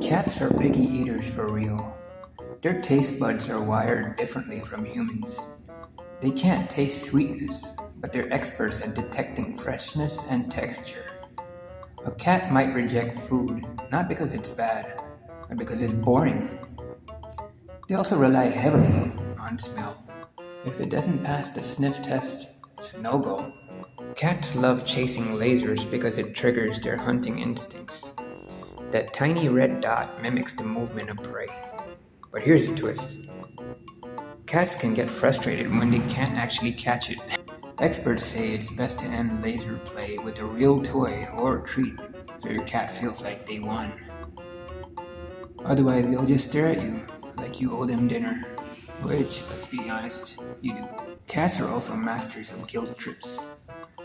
Cats are picky eaters for real. Their taste buds are wired differently from humans. They can't taste sweetness, but they're experts at detecting freshness and texture. A cat might reject food, not because it's bad, but because it's boring. They also rely heavily on smell. If it doesn't pass the sniff test, it's a no-go. Cats love chasing lasers because it triggers their hunting instincts. That tiny red dot mimics the movement of prey. But here's the twist. Cats can get frustrated when they can't actually catch it. Experts say it's best to end laser play with a real toy or a treat so your cat feels like they won. Otherwise, they'll just stare at you like you owe them dinner, which, let's be honest, you do. Cats are also masters of guilt trips.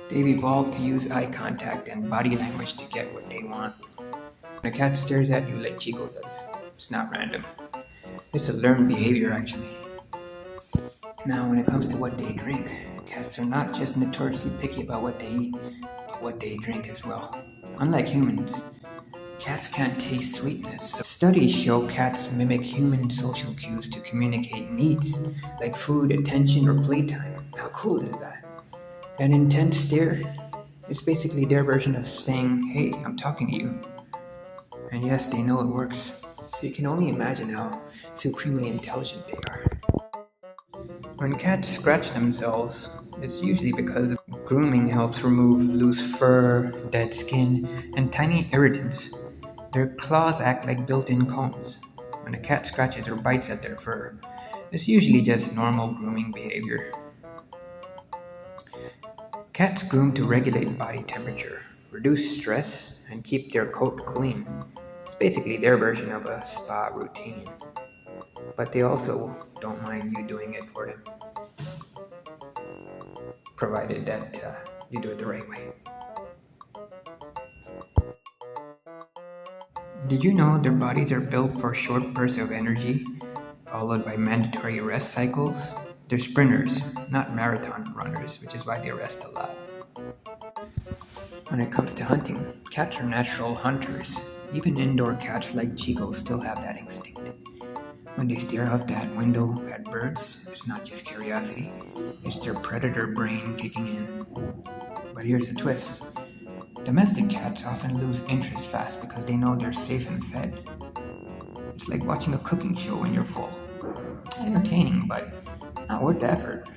They've evolved to use eye contact and body language to get what they want. When a cat stares at you like Chico does, it's not random. It's a learned behavior, actually. Now, when it comes to what they drink, cats are not just notoriously picky about what they eat, but what they drink as well. Unlike humans, cats can't taste sweetness. So studies show cats mimic human social cues to communicate needs, like food, attention, or playtime. How cool is that? An intense stare? It's basically their version of saying, "Hey, I'm talking to you." And yes, they know it works. So you can only imagine how supremely intelligent they are. When cats scratch themselves, it's usually because grooming helps remove loose fur, dead skin, and tiny irritants. Their claws act like built-in cones. When a cat scratches or bites at their fur, it's usually just normal grooming behavior. Cats groom to regulate body temperature, reduce stress, and keep their coat clean. It's basically their version of a spa routine. But they also don't mind you doing it for them, provided that you do it the right way. Did you know their bodies are built for short bursts of energy, followed by mandatory rest cycles? They're sprinters, not marathon runners, which is why they rest a lot. When it comes to hunting, cats are natural hunters. Even indoor cats like Chico still have that instinct. When they stare out that window at birds, it's not just curiosity, it's their predator brain kicking in. But here's the twist. Domestic cats often lose interest fast because they know they're safe and fed. It's like watching a cooking show when you're full. Entertaining, but not worth the effort.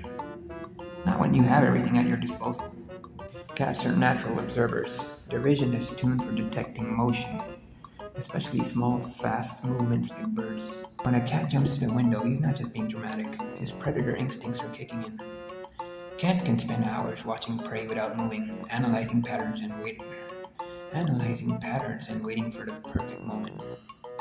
Not when you have everything at your disposal. Cats are natural observers. Their vision is tuned for detecting motion, especially small, fast movements like birds. When a cat jumps to the window, he's not just being dramatic. His predator instincts are kicking in. Cats can spend hours watching prey without moving, analyzing patterns and waiting for the perfect moment.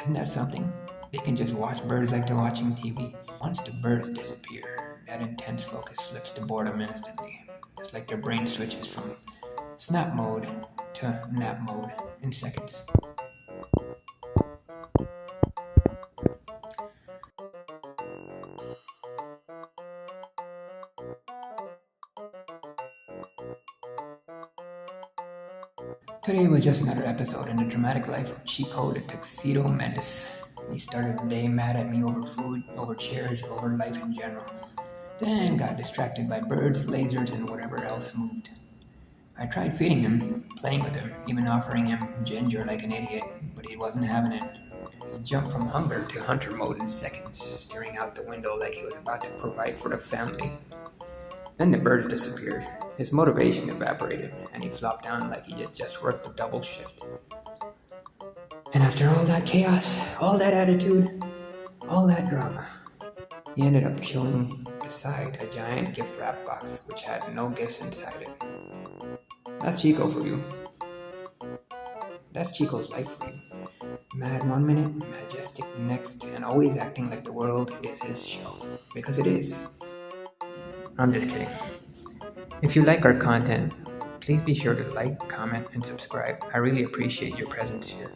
Isn't that something? They can just watch birds like they're watching TV. Once the birds disappear, that intense focus flips to boredom instantly. It's like their brain switches from snap mode to nap mode in seconds. Today was just another episode in the dramatic life of Chico the Tuxedo Menace. He started the day mad at me over food, over chairs, over life in general. Then got distracted by birds, lasers, and whatever else moved. I tried feeding him, playing with him, even offering him ginger like an idiot, but he wasn't having it. He jumped from hunger to hunter mode in seconds, staring out the window like he was about to provide for the family. Then the birds disappeared. His motivation evaporated, and he flopped down like he had just worked a double shift. And after all that chaos, all that attitude, all that drama, he ended up chilling beside a giant gift wrap box which had no gifts inside it. That's Chico for you. That's Chico's life for you. Mad one minute, majestic the next, and always acting like the world is his show. Because it is. I'm just kidding. If you like our content, please be sure to like, comment, and subscribe. I really appreciate your presence here.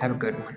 Have a good one.